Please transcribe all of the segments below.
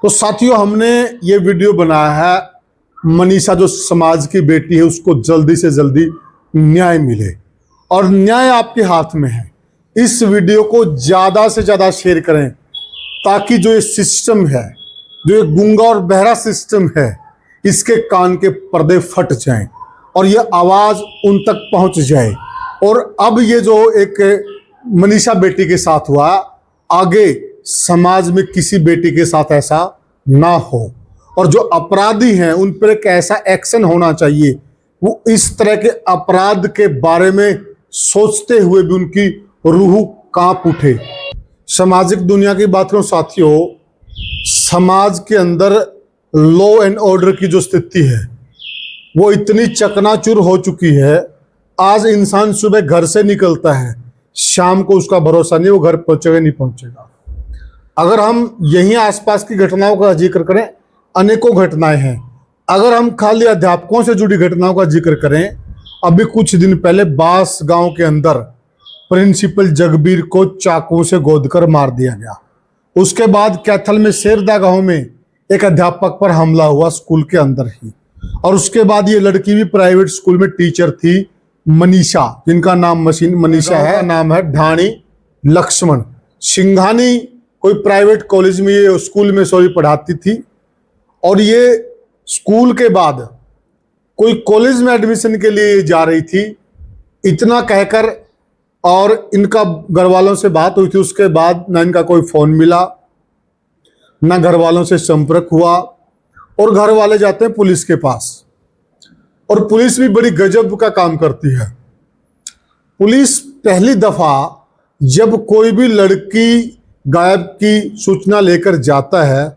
तो साथियों, हमने ये वीडियो बनाया है मनीषा जो समाज की बेटी है उसको जल्दी से जल्दी न्याय मिले, और न्याय आपके हाथ में है। इस वीडियो को ज़्यादा से ज़्यादा शेयर करें ताकि जो ये सिस्टम है, जो ये गूंगा और बहरा सिस्टम है, इसके कान के पर्दे फट जाएं और ये आवाज़ उन तक पहुंच जाए। और अब ये जो एक मनीषा बेटी के साथ हुआ, आगे समाज में किसी बेटी के साथ ऐसा ना हो, और जो अपराधी हैं उन पर एक ऐसा एक्शन होना चाहिए। वो इस तरह के अपराध के बारे में सोचते हुए भी उनकी रूह कांप उठे। सामाजिक दुनिया की बात करूं साथियों, समाज के अंदर लॉ एंड ऑर्डर की जो स्थिति है वो इतनी चकनाचूर हो चुकी है। आज इंसान सुबह घर से निकलता है, शाम को उसका भरोसा नहीं वो घर पहुंचेगा नहीं पहुंचेगा। अगर हम यहीं आसपास की घटनाओं का जिक्र करें, अनेकों घटनाएं हैं। अगर हम खाली अध्यापकों से जुड़ी घटनाओं का जिक्र करें, अभी कुछ दिन पहले बास गांव के अंदर प्रिंसिपल जगबीर को चाकू से गोदकर मार दिया गया। उसके बाद कैथल में शेरदा गांव में एक अध्यापक पर हमला हुआ स्कूल के अंदर ही। और उसके बाद ये लड़की भी प्राइवेट स्कूल में टीचर थी, मनीषा, जिनका नाम मनीषा है, नाम है ढाणी लक्ष्मण सिंघानी। कोई प्राइवेट कॉलेज में ये स्कूल में पढ़ाती थी, और ये स्कूल के बाद कोई कॉलेज में एडमिशन के लिए जा रही थी। इतना कहकर और इनका घर वालों से बात हुई थी। उसके बाद ना इनका कोई फोन मिला, ना घर वालों से संपर्क हुआ, और घर वाले जाते हैं पुलिस के पास। और पुलिस भी बड़ी गजब का काम करती है। पुलिस पहली दफा जब कोई भी लड़की गायब की सूचना लेकर जाता है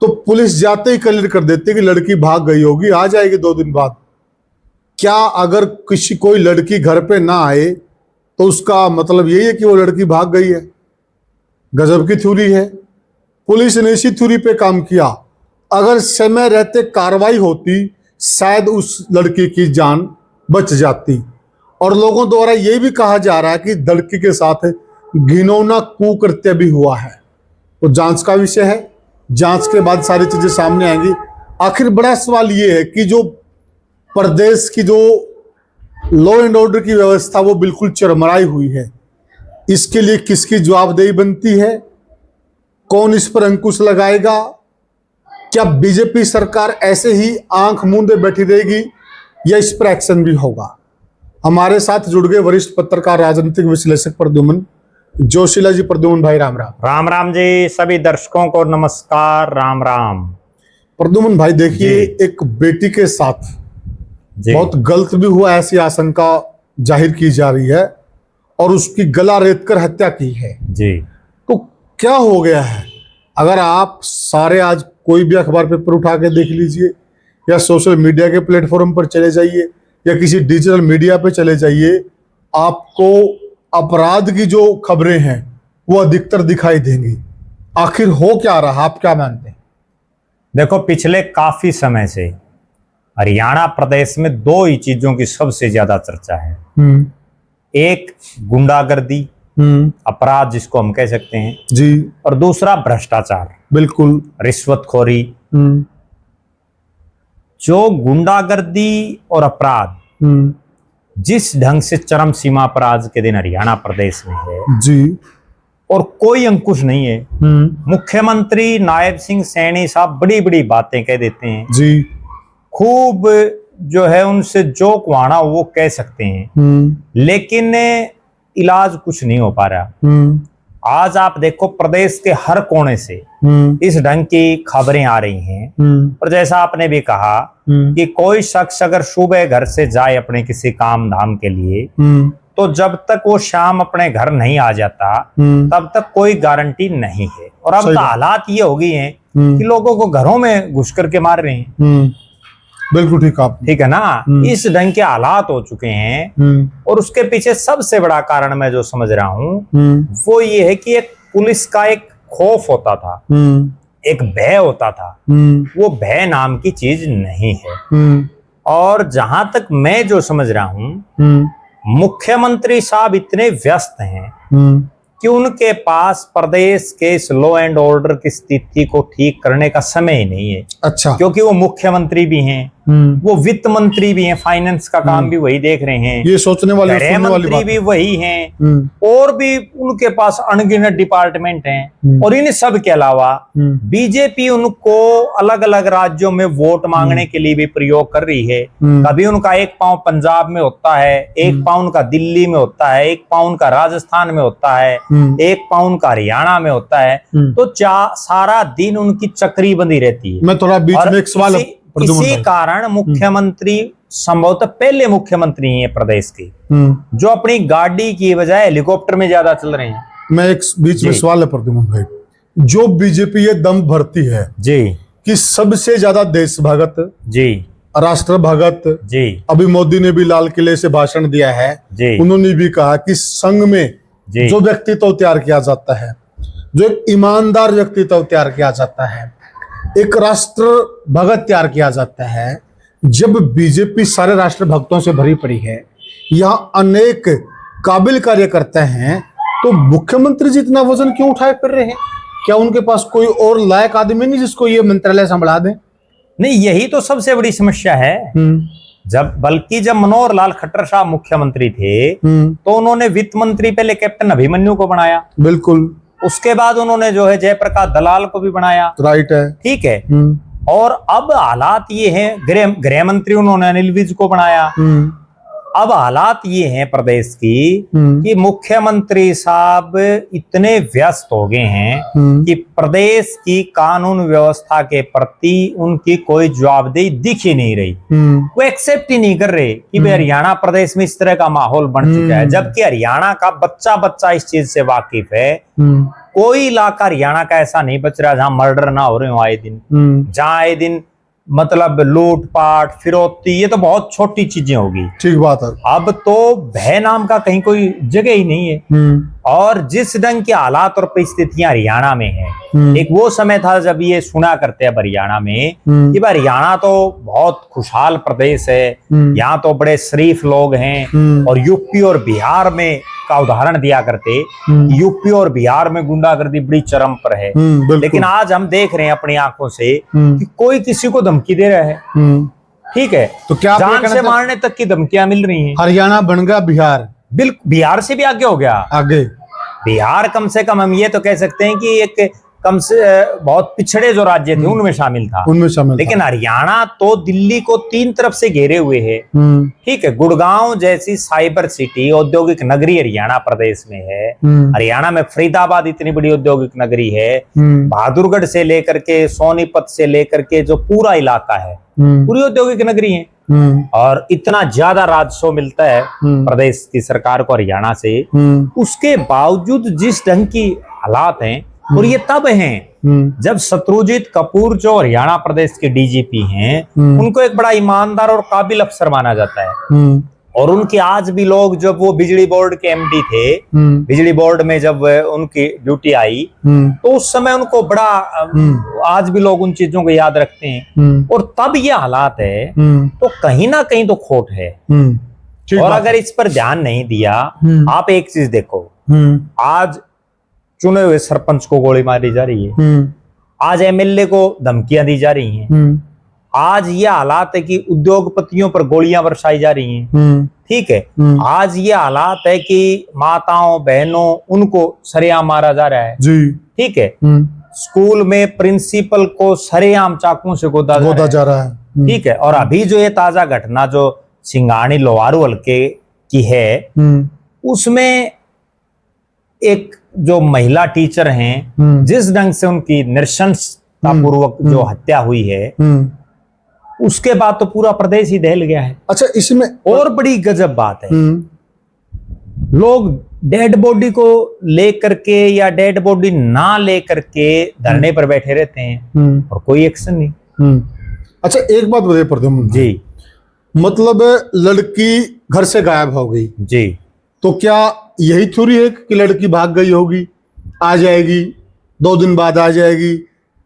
तो पुलिस जाते ही क्लियर कर देती है कि लड़की भाग गई होगी, आ जाएगी 2 दिन बाद। क्या अगर कोई लड़की घर पे ना आए तो उसका मतलब यही है कि वो लड़की भाग गई है? गजब की थ्योरी है। पुलिस ने इसी थ्योरी पे काम किया। अगर समय रहते कार्रवाई होती, शायद उस लड़की की जान बच जाती। और लोगों द्वारा ये भी कहा जा रहा है कि लड़की के साथ घिनौना कुकृत्य भी हुआ है। तो जांच का विषय है, जांच के बाद सारी चीजें सामने आएंगी। आखिर बड़ा सवाल ये है कि जो प्रदेश की जो लॉ एंड ऑर्डर की व्यवस्था वो बिल्कुल चरमराई हुई है, इसके लिए किसकी जवाबदेही बनती है? कौन इस पर अंकुश लगाएगा? क्या बीजेपी सरकार ऐसे ही आंख मूंदे बैठी रहेगी या इस पर एक्शन भी होगा? हमारे साथ जुड़ गए वरिष्ठ पत्रकार, राजनीतिक विश्लेषक प्रद्युमन जोशीला जी। प्रद्युमन भाई राम राम। राम राम जी, सभी दर्शकों को नमस्कार, राम राम। प्रद्युमन भाई देखिए, एक बेटी के साथ बहुत गलत भी हुआ, ऐसी आशंका जाहिर की जा रही है, और उसकी गला रेत कर हत्या की है जी। तो क्या हो गया है? अगर आप सारे आज कोई भी अखबार पेपर उठा के देख लीजिए, या सोशल मीडिया के प्लेटफॉर्म पर चले जाइए, या किसी डिजिटल मीडिया पे चले जाइए, आपको अपराध की जो खबरें हैं वो अधिकतर दिखाई देंगी। आखिर हो क्या रहा, आप क्या मानते हैं? देखो, पिछले काफी समय से हरियाणा प्रदेश में 2 ही चीजों की सबसे ज्यादा चर्चा है। एक गुंडागर्दी, अपराध जिसको हम कह सकते हैं जी, और दूसरा भ्रष्टाचार, बिल्कुल रिश्वतखोरी। जो गुंडागर्दी और अपराध जिस ढंग से चरम सीमा पर आज के दिन हरियाणा प्रदेश में है जी, और कोई अंकुश नहीं है। मुख्यमंत्री नायब सिंह सैनी साहब बड़ी बड़ी बातें कह देते हैं जी, खूब जो है उनसे जो कुआना वो कह सकते हैं, लेकिन इलाज कुछ नहीं हो पा रहा। आज आप देखो, प्रदेश के हर कोने से इस ढंग की खबरें आ रही हैं। और जैसा आपने भी कहा कि कोई शख्स अगर सुबह घर से जाए अपने किसी काम धाम के लिए, तो जब तक वो शाम अपने घर नहीं आ जाता तब तक कोई गारंटी नहीं है। और अब हालात ये हो गई हैं कि लोगों को घरों में घुस करके मार रहे हैं। बिल्कुल ठीक आप, ठीक है ना। इस ढंग के हालात हो चुके हैं, और उसके पीछे सबसे बड़ा कारण मैं जो समझ रहा हूँ वो ये है कि एक पुलिस का एक खौफ होता था, एक भय होता था। वो भय नाम की चीज नहीं है। और जहां तक मैं जो समझ रहा हूँ, मुख्यमंत्री साहब इतने व्यस्त हैं कि उनके पास प्रदेश के इस लॉ एंड ऑर्डर की स्थिति को ठीक करने का समय ही नहीं है। अच्छा। क्योंकि वो मुख्यमंत्री भी हैं, वो वित्त मंत्री भी हैं, फाइनेंस का काम भी वही देख रहे हैं, ये सोचने वाली गृह सुनने वाली मंत्री बात भी है। वही हैं, और भी उनके पास अनगिनत डिपार्टमेंट हैं। और इन सब के अलावा बीजेपी उनको अलग अलग राज्यों में वोट मांगने के लिए भी प्रयोग कर रही है। कभी उनका एक पांव पंजाब में होता है, एक पांव उनका दिल्ली में होता है, एक पांव उनका राजस्थान में होता है, एक पांव उनका हरियाणा में होता है। तो सारा दिन उनकी चक्री बंधी रहती है। मैं थोड़ा बीच में एक सवाल इसी कारण मुख्यमंत्री संभवतः पहले मुख्यमंत्री हैं प्रदेश के जो अपनी गाड़ी की बजाय हेलीकॉप्टर में ज्यादा चल रहे हैं। मैं एक बीच में सवाल है प्रद्युमन भाई, जो बीजेपी ये दम भरती है जी कि सबसे ज्यादा देशभक्त जी राष्ट्र भगत जी, अभी मोदी ने भी लाल किले से भाषण दिया है जी, उन्होंने भी कहा कि संघ में जी, जो व्यक्तित्व तैयार किया जाता है, जो एक ईमानदार व्यक्तित्व तैयार किया जाता है, एक राष्ट्र भगत तैयार किया जाता है। जब बीजेपी सारे राष्ट्र भक्तों से भरी पड़ी है, यहाँ अनेक काबिल कार्यकर्ता हैं, तो मुख्यमंत्री जी इतना वजन क्यों उठाए फिर रहे हैं? क्या उनके पास कोई और लायक आदमी नहीं जिसको ये मंत्रालय संभाला दे? नहीं, यही तो सबसे बड़ी समस्या है। जब मनोहर लाल खट्टर साहब मुख्यमंत्री थे तो उन्होंने वित्त मंत्री पहले कैप्टन अभिमन्यु को बनाया, बिल्कुल। उसके बाद उन्होंने जो है जयप्रकाश दलाल को भी बनाया, राइट है, ठीक है। और अब हालात ये हैं, गृह मंत्री उन्होंने अनिल विज को बनाया। अब हालात ये हैं प्रदेश की कि मुख्यमंत्री साहब इतने व्यस्त हो गए हैं कि प्रदेश की कानून व्यवस्था के प्रति उनकी कोई जवाबदेही दिख ही नहीं रही। वो एक्सेप्ट ही नहीं कर रहे कि भाई हरियाणा प्रदेश में इस तरह का माहौल बन चुका है, जबकि हरियाणा का बच्चा बच्चा इस चीज से वाकिफ है। कोई इलाका हरियाणा का ऐसा नहीं बच रहा जहां मर्डर ना हो रहे हो आए दिन, जहां आए दिन मतलब लूटपाट फिरौती, ये तो बहुत छोटी चीजें होगी। ठीक बात है। अब तो भय नाम का कहीं कोई जगह ही नहीं है। और जिस ढंग के हालात और परिस्थितियां हरियाणा में है, एक वो समय था जब ये सुना करते हैं हरियाणा में कि भाई हरियाणा तो बहुत खुशहाल प्रदेश है, यहाँ तो बड़े शरीफ लोग हैं। और यूपी और बिहार में का उदाहरण दिया करते, यूपी और बिहार में गुंडागर्दी बड़ी चरम पर है। लेकिन आज हम देख रहे हैं अपनी आंखों से कि कोई किसी को धमकी दे रहा है, ठीक है, तो क्या जान से मारने तक की धमकियां मिल रही हैं। हरियाणा बन गया बिहार, बिल्कुल बिहार से भी आगे हो गया। आगे बिहार कम से कम हम ये तो कह सकते हैं कि एक कम से बहुत पिछड़े जो राज्य थे उनमें शामिल था, लेकिन हरियाणा तो दिल्ली को 3 तरफ से घेरे हुए है, ठीक है। गुड़गांव जैसी साइबर सिटी औद्योगिक नगरी हरियाणा प्रदेश में है। हरियाणा में फरीदाबाद इतनी बड़ी औद्योगिक नगरी है, बहादुरगढ़ से लेकर के सोनीपत से लेकर के जो पूरा इलाका है पूरी औद्योगिक नगरी है। और इतना ज्यादा राजस्व मिलता है प्रदेश की सरकार को हरियाणा से, उसके बावजूद जिस ढंग की हालात हैं, और ये तब हैं जब शत्रुजीत कपूर जो हरियाणा प्रदेश के डीजीपी हैं, उनको एक बड़ा ईमानदार और काबिल अफसर माना जाता है। और उनके आज भी लोग, जब वो बिजली बोर्ड के एमडी थे, बिजली बोर्ड में जब उनकी ड्यूटी आई तो उस समय उनको बड़ा, आज भी लोग उन चीजों को याद रखते हैं। और तब ये हालात है तो कहीं ना कहीं तो खोट है। और अगर इस पर ध्यान नहीं दिया, आप एक चीज देखो, आज चुने हुए सरपंच को गोली मारी जा रही है, आज एमएलए को धमकियां दी जा रही हैं, आज ये हालात है कि उद्योगपतियों पर गोलियां बरसाई जा रही हैं, ठीक है। आज ये हालात है कि माताओं बहनों उनको सरेआम मारा जा रहा है जी, ठीक है। स्कूल में प्रिंसिपल को सरेआम चाकुओं से गोदा जा रहा है, ठीक है। और अभी जो ये ताजा घटना जो सिंगानी लोहारू हल्के की है, उसमें एक जो महिला टीचर हैं, जिस ढंग से उनकी नृशंसता पूर्वक जो हत्या हुई है, उसके बाद तो पूरा प्रदेश ही दहल गया है। अच्छा, इसमें और बड़ी गजब बात है, लोग डेड बॉडी को लेकर के या डेड बॉडी ना लेकर के धरने पर बैठे रहते हैं और कोई एक्शन नहीं। अच्छा, एक बात बताइए प्रद्युम्न जी, मतलब लड़की घर से गायब हो गई जी, तो क्या यही थ्योरी है कि लड़की भाग गई होगी, आ जाएगी, 2 दिन बाद आ जाएगी,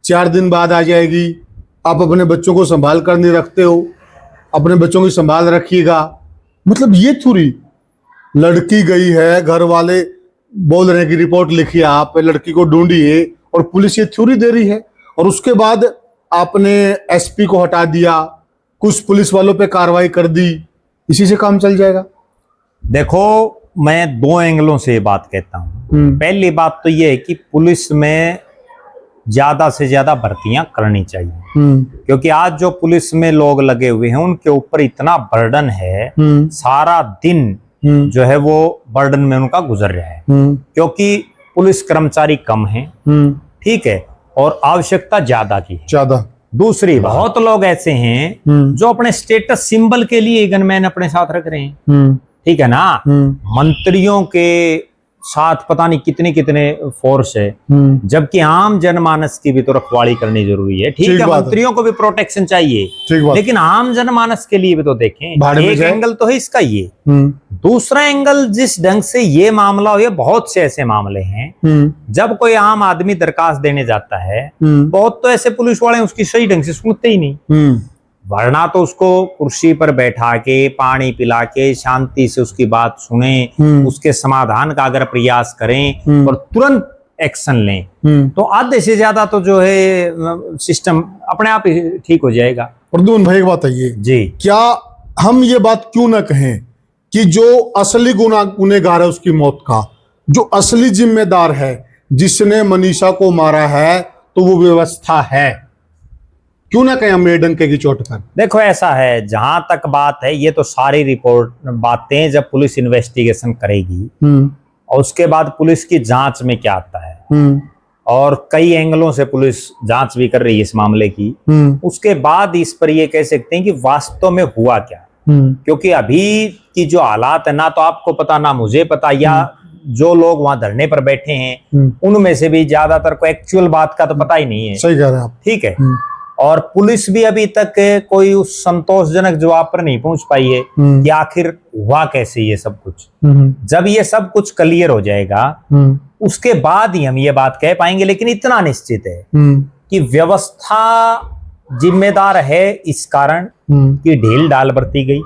4 दिन बाद आ जाएगी, आप अपने बच्चों को संभाल कर नहीं रखते हो, अपने बच्चों की संभाल रखिएगा, मतलब ये थ्योरी? लड़की गई है, घर वाले बोल रहे हैं कि रिपोर्ट लिखिए, आप लड़की को ढूंढिए, और पुलिस ये थ्योरी दे रही है, और उसके बाद आपने एसपी को हटा दिया, कुछ पुलिस वालों पे कार्रवाई कर दी, इसी से काम चल जाएगा? देखो, मैं दो एंगलों से ये बात कहता हूं। पहली बात तो ये है कि पुलिस में ज्यादा से ज्यादा भर्तियां करनी चाहिए, क्योंकि आज जो पुलिस में लोग लगे हुए हैं उनके ऊपर इतना बर्डन है, सारा दिन जो है वो बर्डन में उनका गुजर रहा है, क्योंकि पुलिस कर्मचारी कम हैं, ठीक है, और आवश्यकता ज्यादा की है, ज्यादा। दूसरी, बहुत लोग ऐसे हैं जो अपने स्टेटस सिंबल के लिए गनमैन अपने साथ रख रहे हैं, ठीक है ना। मंत्रियों के साथ पता नहीं कितने कितने फोर्स है, जबकि आम जनमानस की भी तो रखवाली करनी जरूरी है, ठीक है। मंत्रियों को भी प्रोटेक्शन चाहिए, लेकिन आम जनमानस के लिए भी तो देखें। एक एंगल तो है इसका ये। दूसरा एंगल, जिस ढंग से ये मामला हो, ये बहुत से ऐसे मामले हैं जब कोई आम आदमी दरखास्त देने जाता है, बहुत तो ऐसे पुलिस वाले उसकी सही ढंग से सुनते ही नहीं, वरना तो उसको कुर्सी पर बैठा के, पानी पिला के, शांति से उसकी बात सुने, उसके समाधान का अगर प्रयास करें और तुरंत एक्शन लें, तो आधे से ज्यादा तो जो है सिस्टम अपने आप ही ठीक हो जाएगा। प्रद्युम्न भाई, एक बात है जी, क्या हम ये बात क्यों ना कहें कि जो असली गुनहगार है उसकी मौत का, जो असली जिम्मेदार है, जिसने मनीषा को मारा है, तो वो व्यवस्था है? क्यों ना कहें हम डंके की चोट पर? देखो, ऐसा है, जहां तक बात है, ये तो सारी रिपोर्ट बातें जब पुलिस इन्वेस्टिगेशन करेगी और उसके बाद पुलिस की जांच में क्या आता है, और कई एंगलों से पुलिस जांच भी कर रही है इस मामले की, उसके बाद इस पर ये कह सकते हैं कि वास्तव में हुआ क्या। क्योंकि अभी की जो हालात है, ना तो आपको पता ना मुझे पता, या जो लोग वहां धरने पर बैठे हैं उनमें से भी ज्यादातर को एक्चुअल बात का तो पता ही नहीं है। सही कह रहे हैं आप, ठीक है। और पुलिस भी अभी तक कोई उस संतोषजनक जवाब पर नहीं पहुंच पाई है कि आखिर हुआ कैसे ये सब कुछ। जब ये सब कुछ क्लियर हो जाएगा उसके बाद ही हम ये बात कह पाएंगे। लेकिन इतना निश्चित है कि व्यवस्था जिम्मेदार है इस कारण कि ढील डाल बरती गई,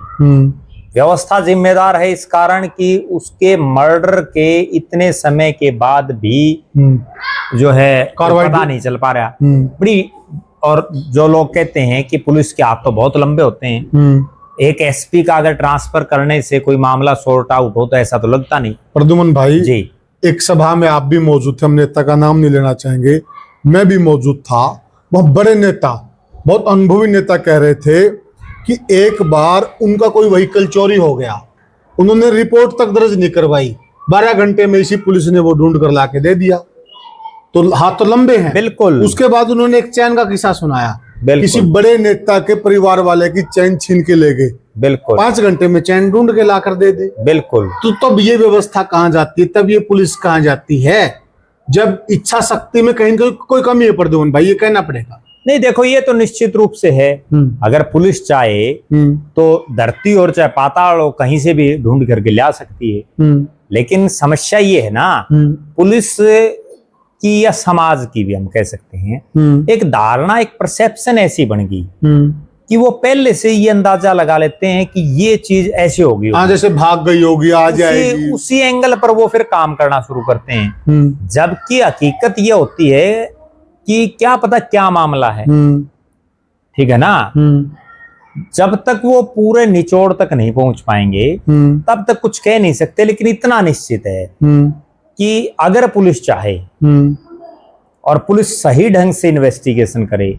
व्यवस्था जिम्मेदार है इस कारण कि उसके मर्डर के इतने समय के बाद भी जो है पता नहीं चल पा रहा बड़ी। और जो लोग कहते हैं कि पुलिस के हाथ तो बहुत लंबे होते हैं, एक एसपी का अगर ट्रांसफर करने से कोई मामला सॉर्ट आउट हो, तो ऐसा तो लगता नहीं। प्रद्युम्न भाई जी, एक सभा में आप भी मौजूद थे, हम नेता का नाम नहीं लेना चाहेंगे, मैं भी मौजूद था। बहुत बड़े नेता, बहुत अनुभवी नेता कह रहे थे कि एक बार उनका कोई व्हीकल चोरी हो गया, उन्होंने रिपोर्ट तक दर्ज नहीं करवाई, 12 घंटे में इसी पुलिस ने वो ढूंढ कर लाके दे दिया। तो हाथ तो लंबे हैं। बिल्कुल। उसके बाद उन्होंने एक चैन का किस्सा सुनाया, किसी बड़े नेता के परिवार वाले की चैन छीन के ले गए, बिल्कुल 5 घंटे में चैन ढूंढ के लाकर दे दे। बिल्कुल। तो तब ये व्यवस्था कहाँ जाती है, तब ये पुलिस कहाँ जाती है, जब इच्छा शक्ति में कहीं कोई कमी है? प्रद्युम्न भाई, ये कहना पड़ेगा। नहीं, देखो, ये तो निश्चित रूप से है, अगर पुलिस चाहे तो धरती और चाहे पाताल हो, कहीं से भी ढूंढ करके ला सकती है। लेकिन समस्या ये है ना, पुलिस की या समाज की भी हम कह सकते हैं, एक धारणा, एक परसेप्शन ऐसी बन गई कि वो पहले से ये अंदाजा लगा लेते हैं कि ये चीज ऐसे होगी, हाँ, जैसे भाग गई होगी, आ जाएगी, उसी एंगल पर वो फिर काम करना शुरू करते हैं। जबकि हकीकत ये होती है कि क्या पता क्या मामला है, ठीक है ना। जब तक वो पूरे निचोड़ तक नहीं पहुंच पाएंगे तब तक कुछ कह नहीं सकते। लेकिन इतना निश्चित है कि अगर पुलिस चाहे और पुलिस सही ढंग से इन्वेस्टिगेशन करे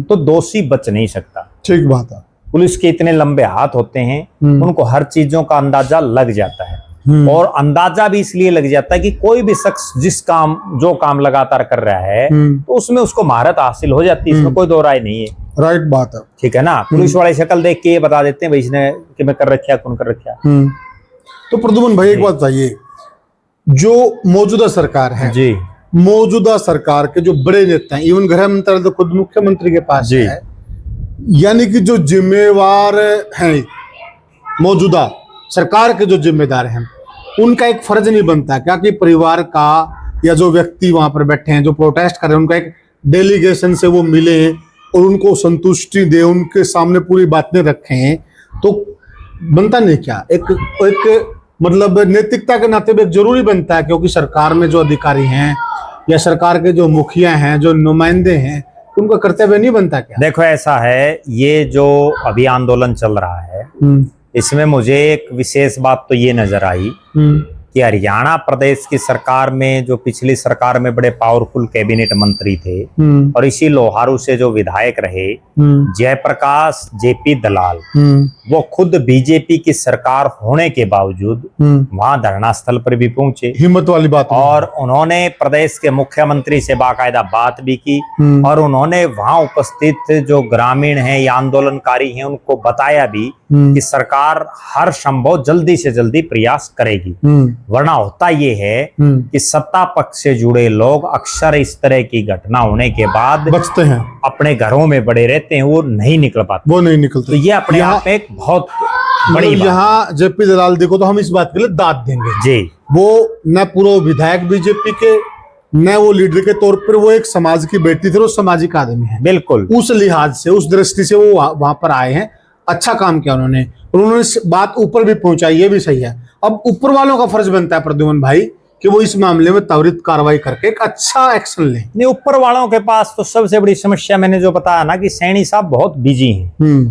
तो दोषी बच नहीं सकता। ठीक बात है। पुलिस के इतने लंबे हाथ होते हैं, उनको हर चीजों का अंदाजा लग जाता है, और अंदाजा भी इसलिए लग जाता है कि कोई भी शख्स जो काम लगातार कर रहा है तो उसमें उसको महारत हासिल हो जाती है, इसमें कोई दो राय नहीं है। राइट बात है, ठीक है ना। पुलिस वाले शक्ल देख के ये बता देते हैं भाई इसने कि मैं कर रखा, कौन कर रखा। तो प्रद्युम्न भाई, एक बात बताइए, जो मौजूदा सरकार है जी, मौजूदा सरकार के जो बड़े नेता हैं, इवन गृह मंत्रालय तो खुद मुख्यमंत्री के पास है, यानी कि जो जिम्मेवार हैं, मौजूदा सरकार के जो जिम्मेदार हैं, उनका एक फर्ज नहीं बनता क्या कि परिवार का या जो व्यक्ति वहां पर बैठे हैं जो प्रोटेस्ट कर रहे हैं, उनका एक डेलीगेशन से वो मिले और उनको संतुष्टि दे, उनके सामने पूरी बातें रखें, तो बनता नहीं क्या एक मतलब नैतिकता के नाते भी एक जरूरी बनता है, क्योंकि सरकार में जो अधिकारी हैं या सरकार के जो मुखिया हैं, जो नुमाइंदे हैं, उनका कर्तव्य नहीं बनता क्या? देखो ऐसा है, ये जो अभी आंदोलन चल रहा है इसमें मुझे एक विशेष बात तो ये नजर आई कि हरियाणा प्रदेश की सरकार में जो पिछली सरकार में बड़े पावरफुल कैबिनेट मंत्री थे और इसी लोहारू से जो विधायक रहे जयप्रकाश जेपी दलाल, वो खुद बीजेपी की सरकार होने के बावजूद वहां धरना स्थल पर भी पहुंचे। हिम्मत वाली बात। और उन्होंने प्रदेश के मुख्यमंत्री से बाकायदा बात भी की और उन्होंने वहां उपस्थित जो ग्रामीण हैं या आंदोलनकारी हैं उनको बताया भी कि सरकार हर संभव जल्दी से जल्दी प्रयास करेगी, वरना होता ये है कि सत्ता पक्ष से जुड़े लोग अक्सर इस तरह की घटना होने के बाद बचते हैं, अपने घरों में बड़े रहते हैं, वो नहीं निकल पाते, वो नहीं निकलते। तो ये अपने आप में एक बहुत बड़ी बात। यहाँ जेपी दलाल देखो तो हम इस बात के लिए दाद देंगे जी, वो न पूर्व विधायक बीजेपी के, न वो लीडर के तौर पर, वो एक समाज की बेटी थी, वो सामाजिक आदमी है। बिल्कुल उस लिहाज से, उस दृष्टि से वो वहां पर आए हैं, अच्छा काम किया उन्होंने, उन्होंने बात ऊपर भी पहुंचाई, ये भी सही है। अब ऊपर वालों का फर्ज बनता है प्रद्युमन भाई कि वो इस मामले में त्वरित कार्रवाई करके एक अच्छा एक्शन लें। नहीं, ऊपर वालों के पास तो सबसे बड़ी समस्या मैंने जो बताया ना कि सैनी साहब बहुत बिजी हैं,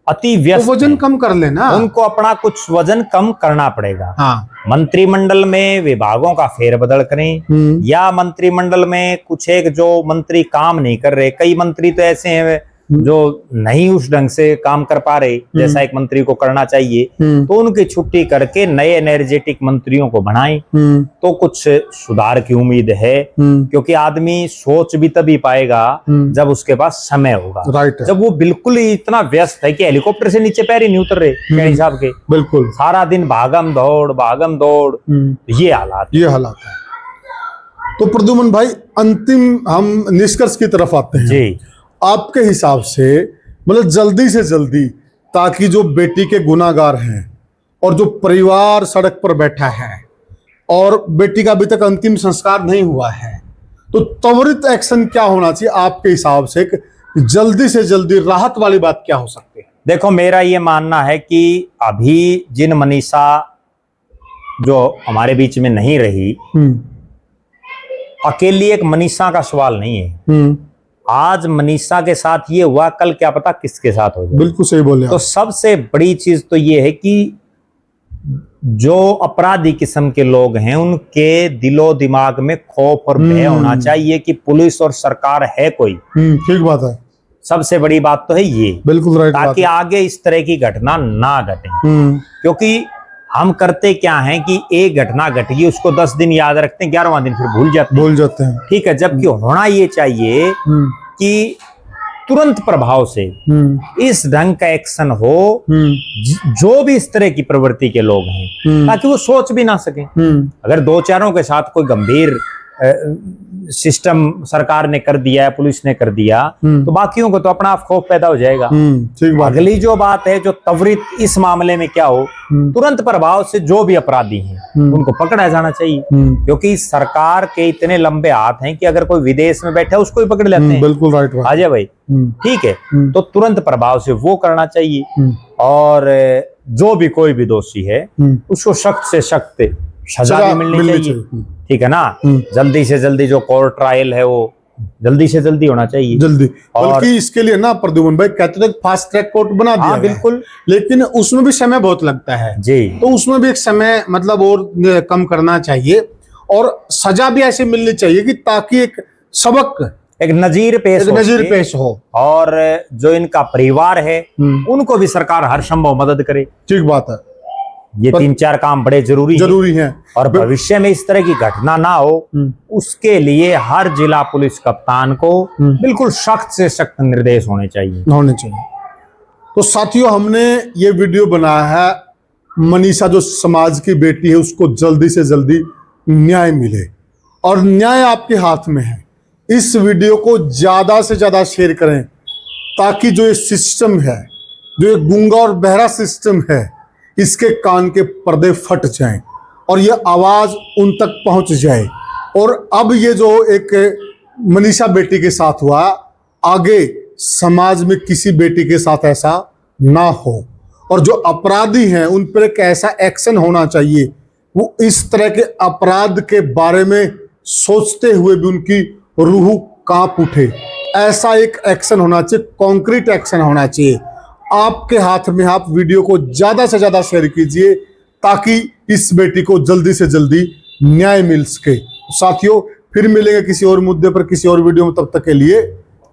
अति व्यस्त, तो वजन कम कर लेना, उनको अपना कुछ वजन कम करना पड़ेगा। हाँ, मंत्रिमंडल में विभागों का फेरबदल करें या मंत्रिमंडल में कुछ एक जो मंत्री काम नहीं कर रहे, कई मंत्री तो ऐसे हैं जो नहीं उस ढंग से काम कर पा रहे जैसा एक मंत्री को करना चाहिए, तो उनकी छुट्टी करके नए एनर्जेटिक मंत्रियों को बनाएं तो कुछ सुधार की उम्मीद है, क्योंकि आदमी सोच भी तभी पाएगा जब उसके पास समय होगा। राइट है। जब वो बिल्कुल ही इतना व्यस्त है कि हेलीकॉप्टर से नीचे पैर ही नहीं उतर रहे सैनी साहब के, बिल्कुल सारा दिन भागम दौड़, ये हालात है। तो प्रद्युमन भाई, अंतिम हम निष्कर्ष की तरफ आते हैं जी। आपके हिसाब से, मतलब जल्दी से जल्दी, ताकि जो बेटी के गुनाहगार हैं और जो परिवार सड़क पर बैठा है और बेटी का अभी तक अंतिम संस्कार नहीं हुआ है, तो त्वरित एक्शन क्या होना चाहिए आपके हिसाब से? जल्दी से जल्दी राहत वाली बात क्या हो सकती है? देखो, मेरा ये मानना है कि अभी जिन मनीषा जो हमारे बीच में नहीं रही, अकेली एक मनीषा का सवाल नहीं है। आज मनीषा के साथ ये हुआ, कल क्या पता किसके साथ हो जाए। बिल्कुल सही बोले। तो सबसे बड़ी चीज तो ये है कि जो अपराधी किस्म के लोग हैं उनके दिलो दिमाग में खौफ और भय होना चाहिए कि पुलिस और सरकार है कोई। ठीक बात है। सबसे बड़ी बात तो है ये, बिल्कुल राइट, ताकि आगे इस तरह की घटना ना घटे। क्योंकि हम करते क्या हैं कि एक घटना घटी, उसको 10 दिन याद रखते हैं, 11वां दिन फिर भूल जाते हैं। ठीक है, जबकि होना ये चाहिए कि तुरंत प्रभाव से इस ढंग का एक्शन हो जो भी इस तरह की प्रवृत्ति के लोग हैं, ताकि वो सोच भी ना सकें। अगर दो चारों के साथ कोई गंभीर सिस्टम सरकार ने कर दिया है, पुलिस ने कर दिया, तो बाकियों को तो अपना आप खौफ पैदा हो जाएगा। ठीक बात। अगली जो बात है, जो त्वरित इस मामले में क्या हो, तुरंत प्रभाव से जो भी अपराधी हैं उनको पकड़ा जाना चाहिए, क्योंकि सरकार के इतने लंबे हाथ हैं कि अगर कोई विदेश में बैठा है उसको ही पकड़ लेते हैं। बिल्कुल राइट अजय भाई, ठीक है, तो तुरंत प्रभाव से वो करना चाहिए और जो भी कोई भी दोषी है उसको सख्त से सख्त सजा भी मिलनी चाहिए। ठीक है ना, जल्दी से जल्दी जो कोर्ट ट्रायल है वो जल्दी से जल्दी होना चाहिए, जल्दी। बल्कि इसके लिए ना प्रद्युमन भाई कहते थे फास्ट ट्रैक कोर्ट बना दिया। बिल्कुल, लेकिन उसमें भी समय बहुत लगता है जी, तो उसमें भी एक समय मतलब और कम करना चाहिए और सजा भी ऐसी मिलनी चाहिए कि ताकि एक सबक, एक नजीर पेश हो और जो इनका परिवार है उनको भी सरकार हर संभव मदद करे। ठीक बात है। ये 3-4 काम बड़े जरूरी हैं और भविष्य में इस तरह की घटना ना हो उसके लिए हर जिला पुलिस कप्तान को बिल्कुल सख्त से सख्त निर्देश होने चाहिए। तो साथियों, हमने ये वीडियो बनाया है मनीषा जो समाज की बेटी है उसको जल्दी से जल्दी न्याय मिले और न्याय आपके हाथ में है। इस वीडियो को ज्यादा से ज्यादा शेयर करें ताकि जो ये सिस्टम है, जो ये गूंगा और बहरा सिस्टम है, इसके कान के पर्दे फट जाएं और ये आवाज उन तक पहुंच जाए। और अब ये जो एक मनीषा बेटी के साथ हुआ, आगे समाज में किसी बेटी के साथ ऐसा ना हो। और जो अपराधी हैं उन पर एक ऐसा एक्शन होना चाहिए, वो इस तरह के अपराध के बारे में सोचते हुए भी उनकी रूह कांप उठे। ऐसा एक एक्शन होना चाहिए, कॉन्क्रीट एक्शन होना चाहिए। आपके हाथ में, आप वीडियो को ज्यादा से ज्यादा शेयर कीजिए ताकि इस बेटी को जल्दी से जल्दी न्याय मिल सके। साथियों, फिर मिलेंगे किसी और मुद्दे पर, किसी और वीडियो में। तब तक के लिए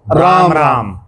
राम राम।